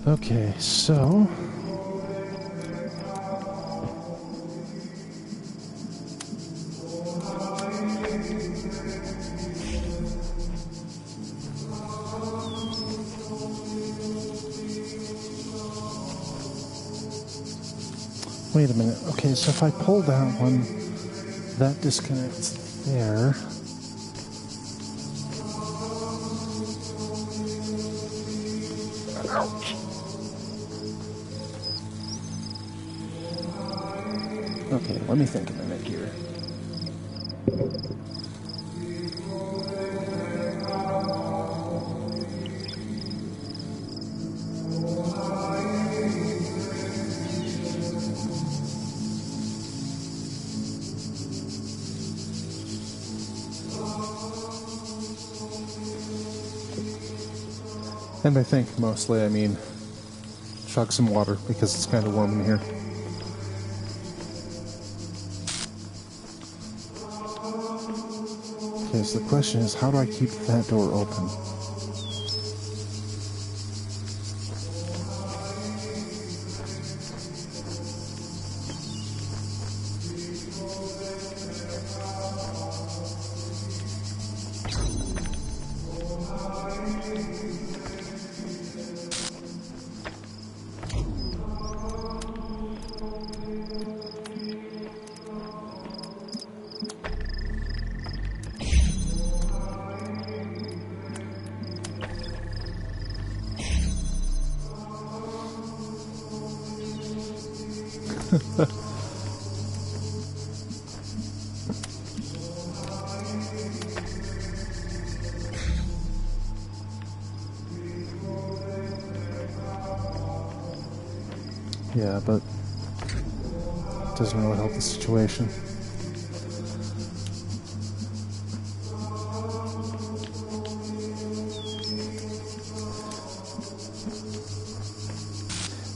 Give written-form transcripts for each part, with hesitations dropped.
Okay, so... Wait a minute. Okay, so if I pull that one, that disconnects there. Ouch. Okay, let me think a minute here. And by think, mostly, I mean chug some water, because it's kind of warm in here. Okay, so the question is, how do I keep that door open? Yeah, but it doesn't really help the situation.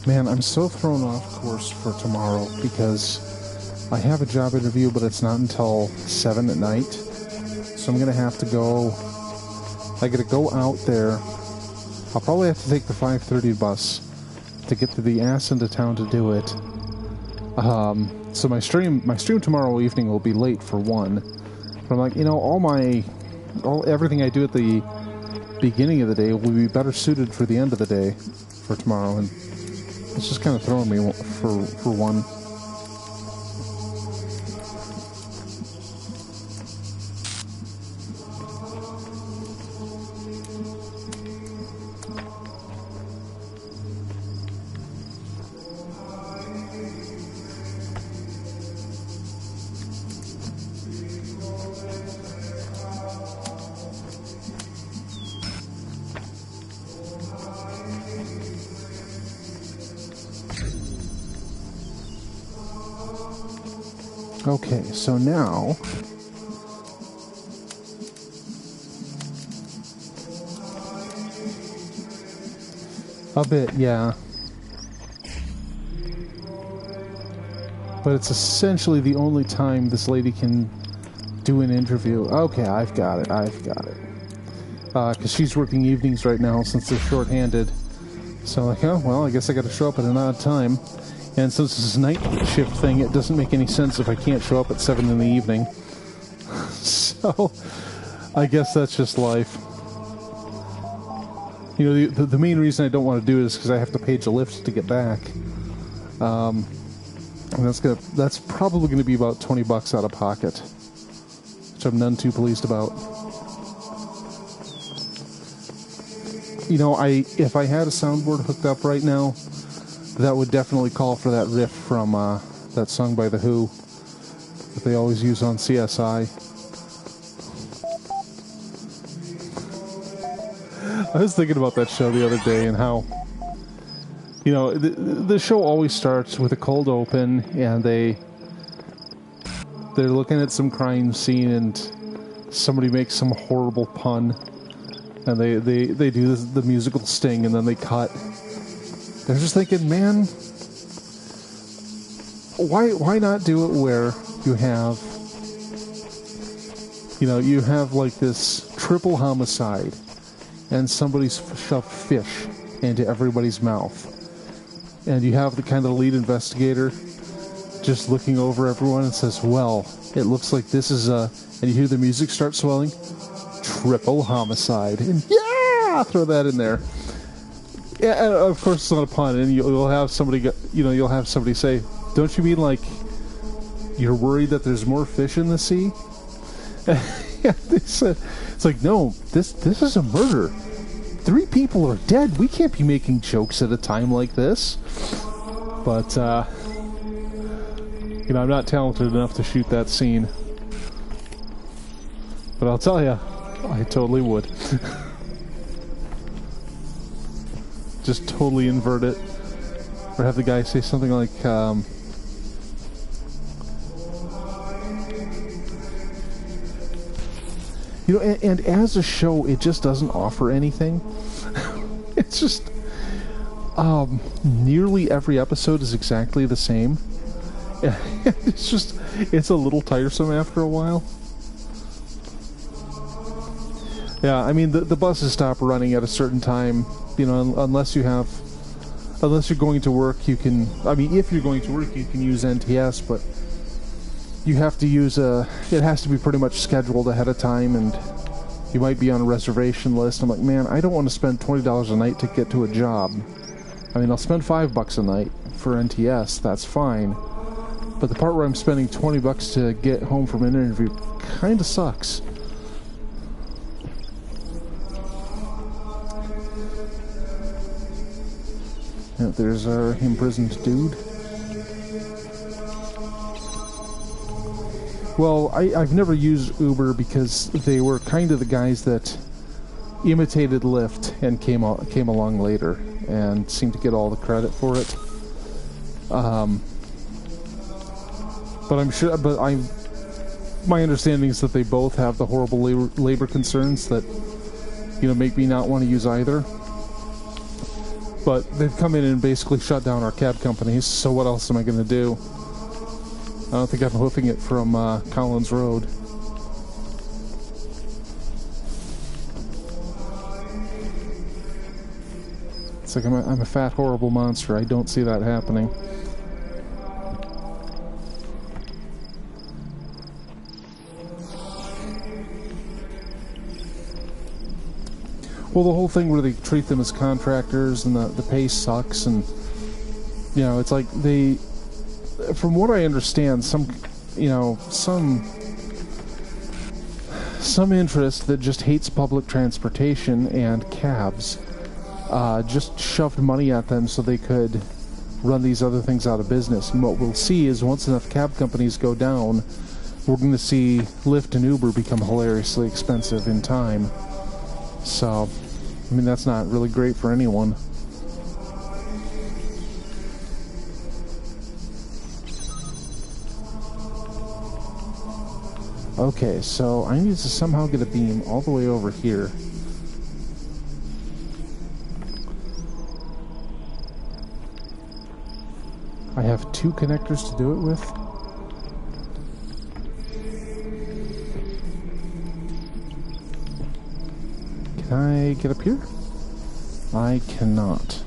Man, I'm so thrown off course for tomorrow because I have a job interview, but it's not until 7 at night. So I'm going to have to go... I got to go out there. I'll probably have to take the 5:30 bus to get to the ass into town to do it. So my stream tomorrow evening will be late for one. But I'm like, you know, everything I do at the beginning of the day will be better suited for the end of the day for tomorrow, and it's just kind of throwing me for one. Okay, so now... A bit, yeah. But it's essentially the only time this lady can do an interview. Okay, I've got it. Because she's working evenings right now since they're short-handed. So like, oh, well, I guess I got to show up at an odd time. And since this is a night shift thing, it doesn't make any sense if I can't show up at 7 in the evening. So, I guess that's just life. You know, the main reason I don't want to do it is because I have to page a lift to get back. And that's probably going to be about $20 out of pocket, which I'm none too pleased about. You know, if I had a soundboard hooked up right now, that would definitely call for that riff from that song by The Who that they always use on CSI. I was thinking about that show the other day and how, you know, the show always starts with a cold open and they're looking at some crime scene and somebody makes some horrible pun and they do the musical sting and then they cut. They're just thinking, man, why not do it where you have like this triple homicide and somebody's shoved fish into everybody's mouth. And you have the kind of lead investigator just looking over everyone and says, well, it looks like this is a... And you hear the music start swelling. Triple homicide. And yeah! Throw that in there. Yeah, and of course it's not a pun. And you'll have somebody, you'll have somebody say, don't you mean like you're worried that there's more fish in the sea? Yeah, they said, it's like, no, this is a murder. 3 people are dead. We can't be making jokes at a time like this. But, I'm not talented enough to shoot that scene. But I'll tell you, I totally would. Just totally invert it. Or have the guy say something like, and as a show, it just doesn't offer anything. It's just, nearly every episode is exactly the same. It's a little tiresome after a while. Yeah, I mean, the buses stop running at a certain time, unless you're going to work, you can, if you're going to work, you can use NTS, but you have to use it has to be pretty much scheduled ahead of time, and you might be on a reservation list. I'm like, man, I don't want to spend $20 a night to get to a job. I'll spend $5 a night for NTS, that's fine. But the part where I'm spending $20 to get home from an interview kind of sucks. Yeah, there's our imprisoned dude. Well, I've never used Uber because they were kind of the guys that imitated Lyft and came along later and seemed to get all the credit for it. My understanding is that they both have the horrible labor concerns that, make me not want to use either. But they've come in and basically shut down our cab companies, so what else am I going to do? I don't think I'm hoofing it from Collins Road. It's like I'm a fat, horrible monster. I don't see that happening. Well, the whole thing where they treat them as contractors and the pay sucks, and it's like they, from what I understand, some interest that just hates public transportation and cabs just shoved money at them so they could run these other things out of business. And what we'll see is once enough cab companies go down, we're going to see Lyft and Uber become hilariously expensive in time. So, that's not really great for anyone. Okay, so I need to somehow get a beam all the way over here. I have 2 connectors to do it with. Can I get up here? I cannot.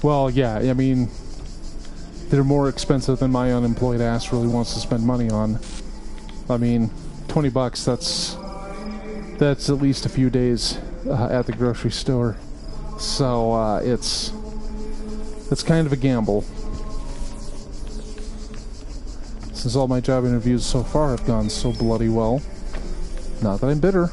Well, yeah, they're more expensive than my unemployed ass really wants to spend money on. $20, that's at least a few days at the grocery store. So, it's kind of a gamble. Since all my job interviews so far have gone so bloody well. Not that I'm bitter.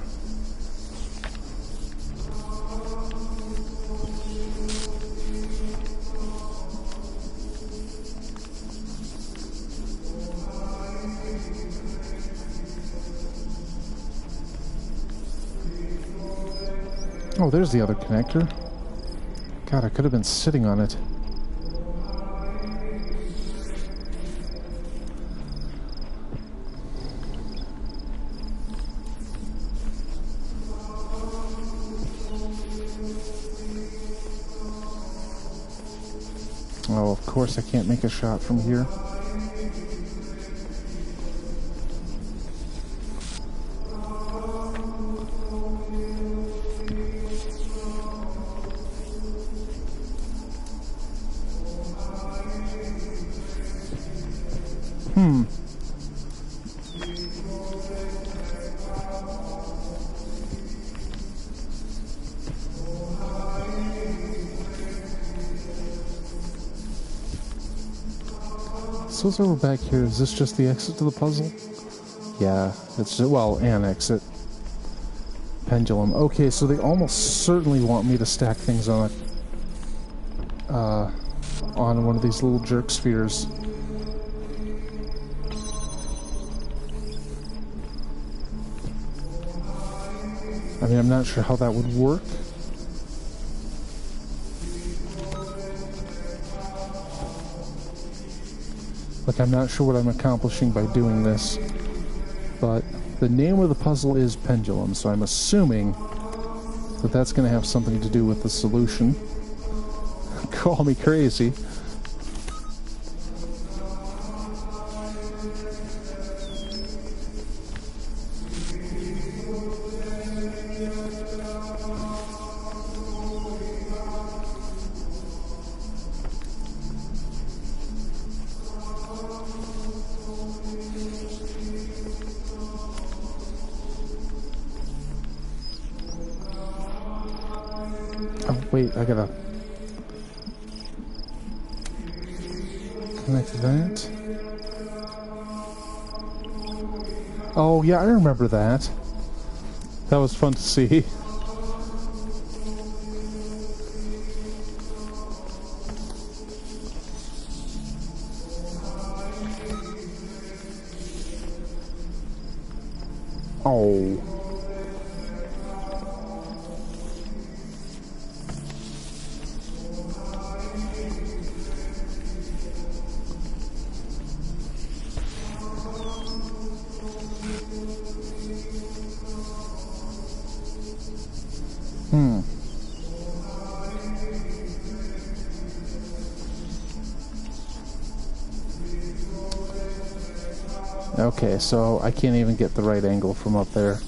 Oh, there's the other connector. God, I could have been sitting on it. Oh, of course I can't make a shot from here. so what's over back here? Is this just the exit to the puzzle? Yeah, it's, well, an exit. Pendulum. Okay, so they almost certainly want me to stack things on one of these little jerk spheres. I mean, I'm not sure how that would work. Like, I'm not sure what I'm accomplishing by doing this, but the name of the puzzle is Pendulum, so I'm assuming that that's going to have something to do with the solution. Call me crazy. Oh, wait, I gotta connect that. Oh, yeah, I remember that. That was fun to see. Oh. Okay, so I can't even get the right angle from up there.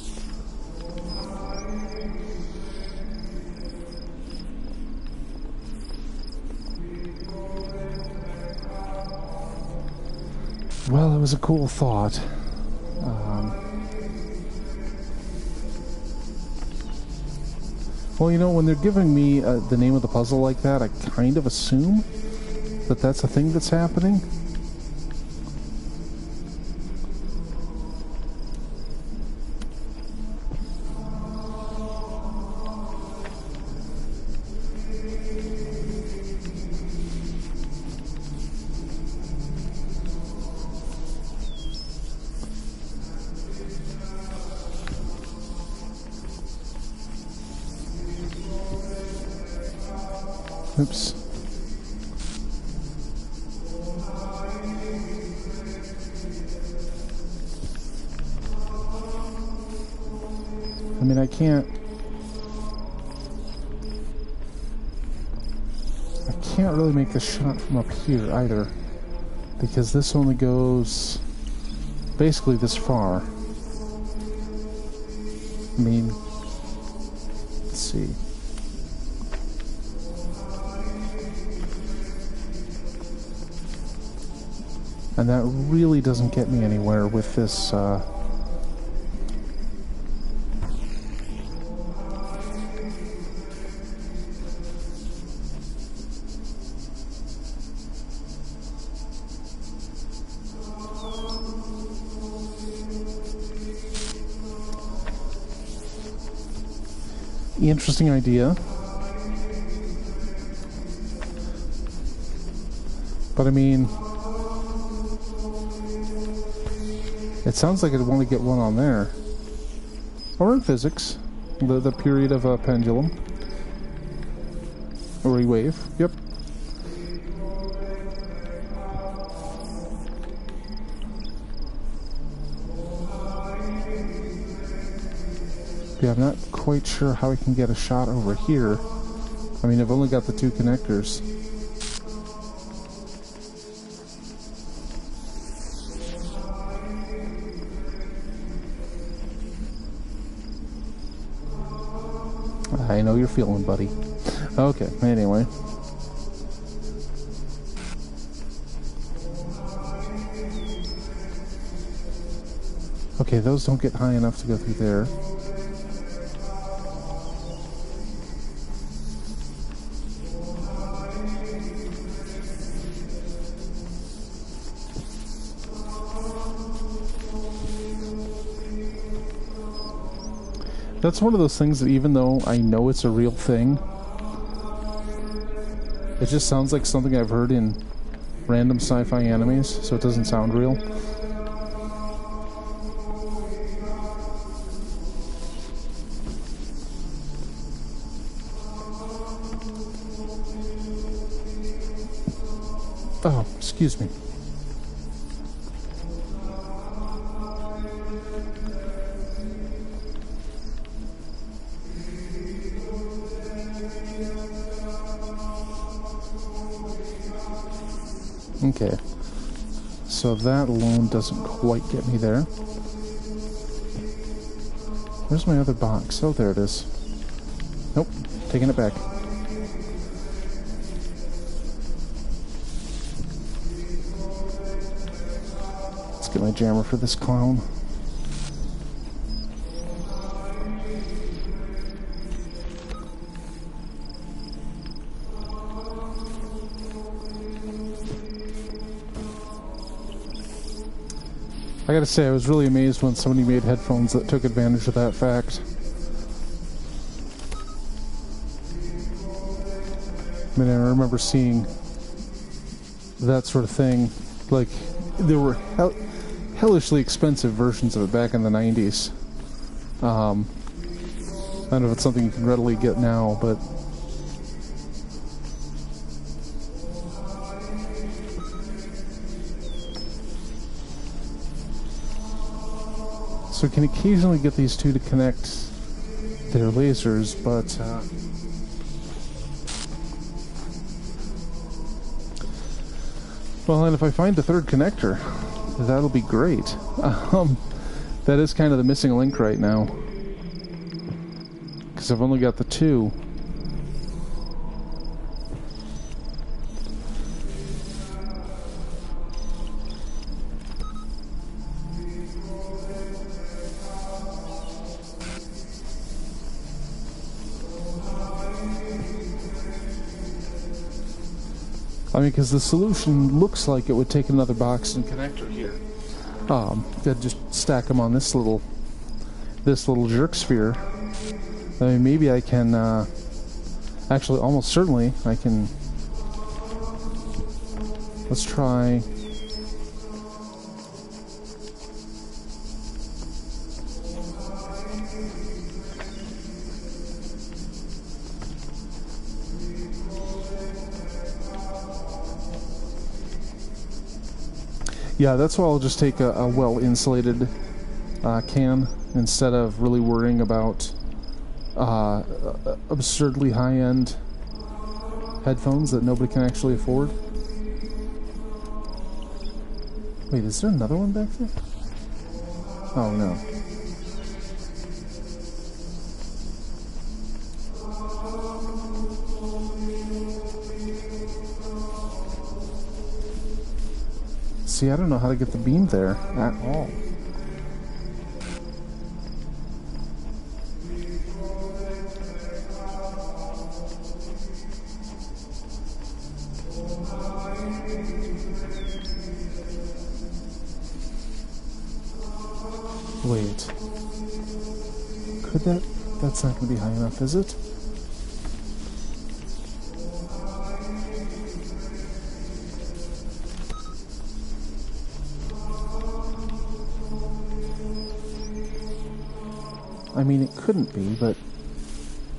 Well, it was a cool thought. Well, you know, when they're giving me the name of the puzzle like that, I kind of assume that that's a thing that's happening. Oops. I mean, I can't really make the shot from up here either, because this only goes basically this far. I mean, let's see. And that really doesn't get me anywhere with this, interesting idea. But I mean, it sounds like I'd want to get one on there. Or in physics. The period of a pendulum. Or a wave. Yep. Yeah, I'm not quite sure how I can get a shot over here. I mean, I've only got the two connectors. I know you're feeling, buddy. Okay, anyway. Okay, those don't get high enough to go through there. That's one of those things that even though I know it's a real thing, it just sounds like something I've heard in random sci-fi animes, so it doesn't sound real. Oh, excuse me. Okay, so that alone doesn't quite get me there. Where's my other box? Oh, there it is. Nope, taking it back. Let's get my jammer for this clown. I gotta say, I was really amazed when somebody made headphones that took advantage of that fact. I mean, I remember seeing that sort of thing. Like, there were hellishly expensive versions of it back in the 90s. I don't know if it's something you can readily get now, but... So we can occasionally get these two to connect their lasers, but well, and if I find a third connector, that'll be great. That is kind of the missing link right now, because I've only got the two. I mean, because the solution looks like it would take another box and connector here. I'd just stack them on this little jerk sphere. I mean, maybe I can, actually, almost certainly, I can, let's try, yeah, that's why I'll just take a well-insulated can instead of really worrying about absurdly high-end headphones that nobody can actually afford. Wait, is there another one back there? Oh, no. See, I don't know how to get the beam there at all. Wait. Could that... That's not going to be high enough, is it? I mean, it couldn't be, but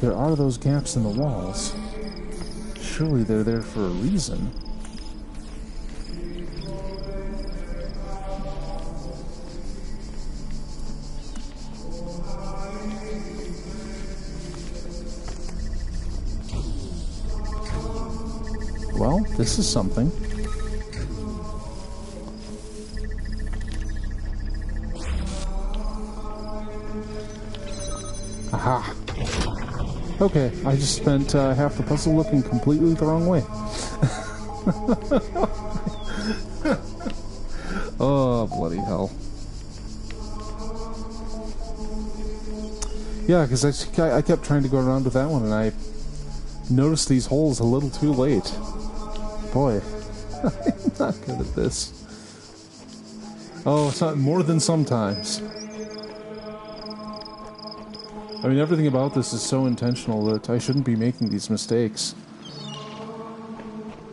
there are those gaps in the walls. Surely they're there for a reason. Well, this is something. Aha. Okay, I just spent half the puzzle looking completely the wrong way. Oh, bloody hell. Yeah, because I kept trying to go around with that one, and I noticed these holes a little too late. Boy, I'm not good at this. Oh, it's not more than sometimes. I mean, everything about this is so intentional that I shouldn't be making these mistakes.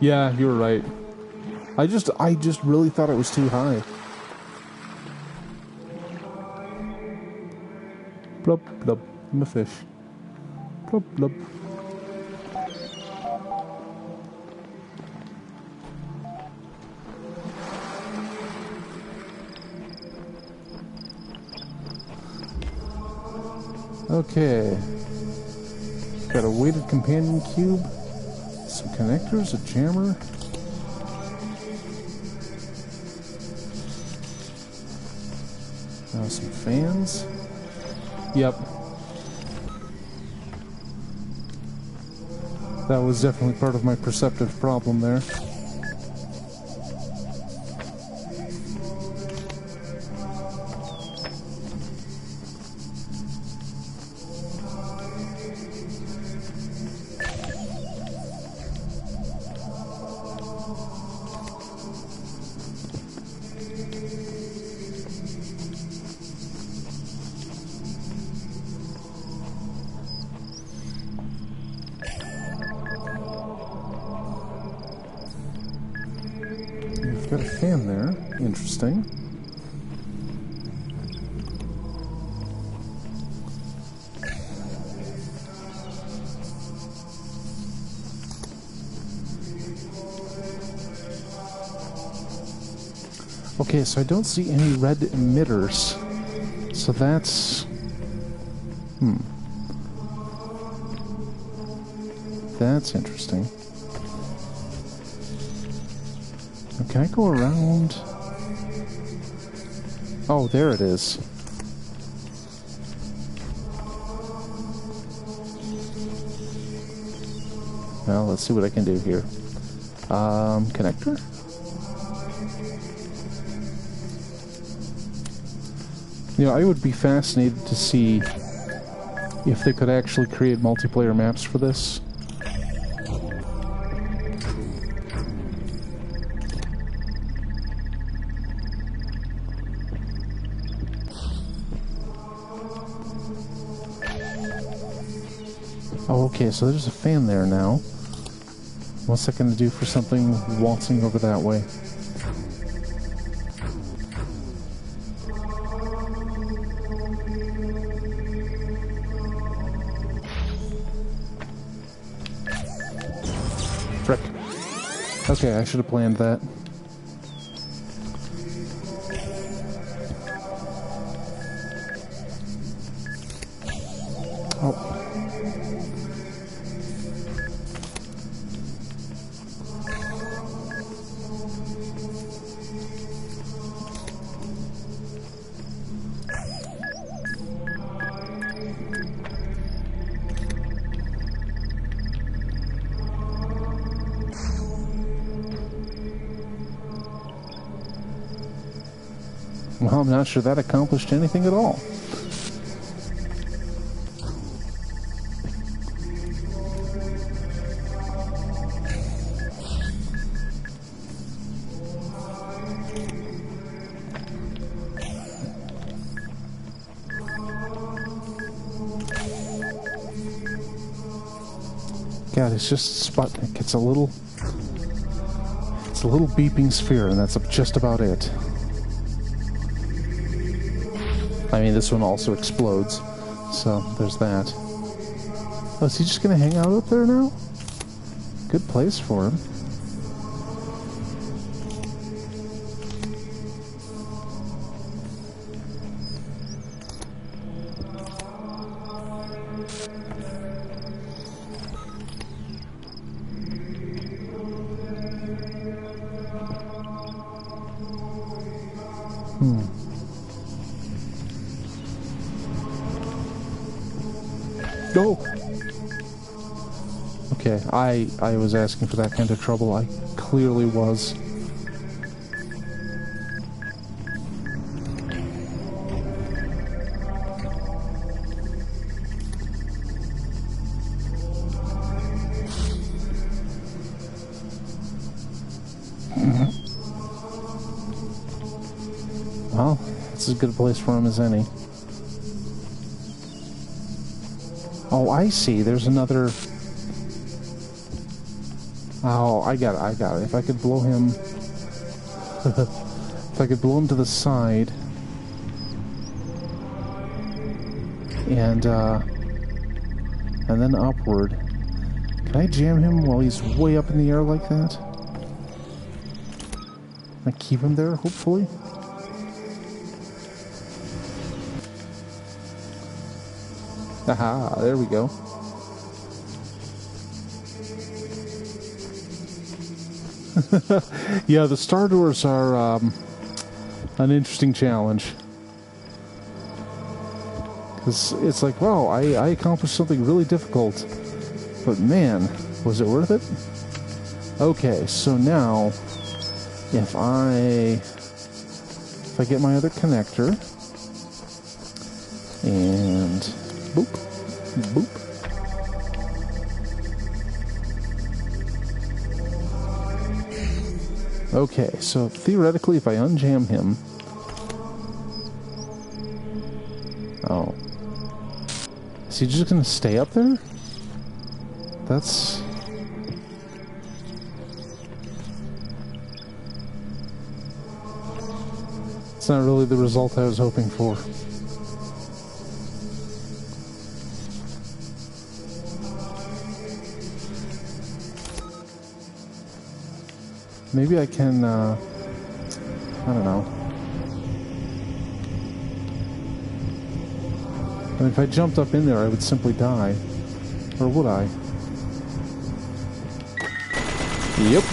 Yeah, you were right. I just really thought it was too high. Blub, blub. I'm a fish. Blub, blub. Okay. Got a weighted companion cube. Some connectors, a jammer. Some fans. Yep. That was definitely part of my perceptive problem there. Got a fan there. Interesting. Okay, so I don't see any red emitters. So that's... That's interesting. Can I go around? Oh, there it is. Well, let's see what I can do here. Connector? You know, I would be fascinated to see if they could actually create multiplayer maps for this. Oh, okay, so there's a fan there now. What's that going to do for something waltzing over that way? Frick. Okay, I should have planned that. Oh. Well, I'm not sure that accomplished anything at all. God, it's just Sputnik. It's a little beeping sphere, and that's just about it. I mean, this one also explodes, so there's that. Oh, is he just gonna hang out up there now? Good place for him. Oh! Okay, I was asking for that kind of trouble. I clearly was. Well, it's as good a place for him as any. Oh, I see. There's another... Oh, I got it. If I could blow him... if I could blow him to the side... And then upward. Can I jam him while he's way up in the air like that? Can I keep him there, hopefully? Aha, there we go. Yeah, the star doors are an interesting challenge. Because it's like, wow, I accomplished something really difficult. But man, was it worth it? Okay, so now, if I get my other connector, and boop, boop. Okay, so theoretically, if I unjam him... Oh. Is he just going to stay up there? That's... It's not really the result I was hoping for. Maybe I can, I don't know. I mean, if I jumped up in there, I would simply die. Or would I? Yep.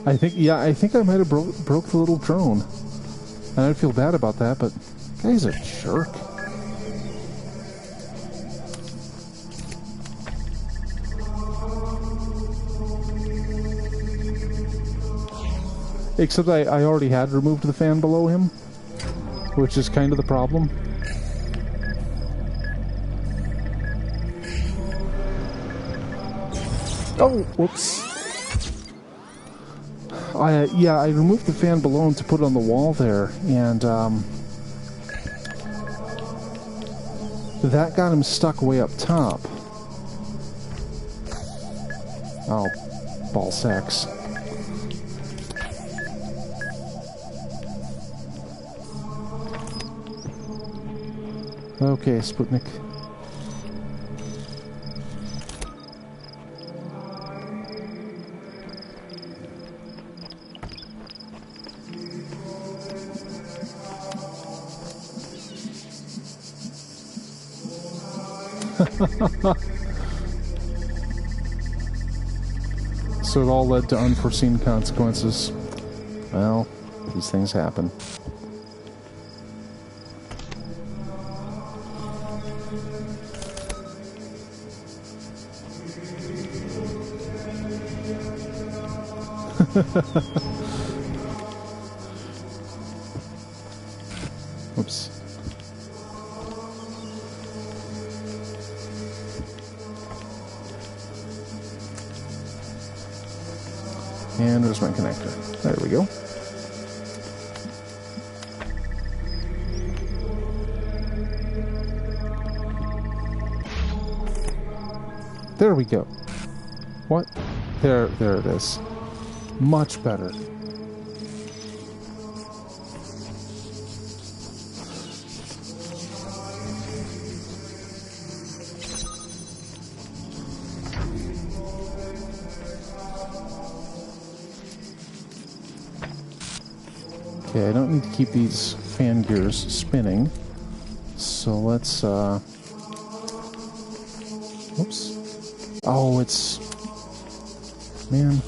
I think I might have broke the little drone. And I'd feel bad about that, but guy's a jerk. Except I already had removed the fan below him, which is kind of the problem. Oh, whoops. I removed the fan below him to put it on the wall there, and that got him stuck way up top. Oh, ball sacks. Okay, Sputnik. So it all led to unforeseen consequences. Well, these things happen. Oops. And where's my connector? There we go. There we go. What? There it is. Much better. Okay, I don't need to keep these fan gears spinning. So let's, oops. Oh, it's... Man...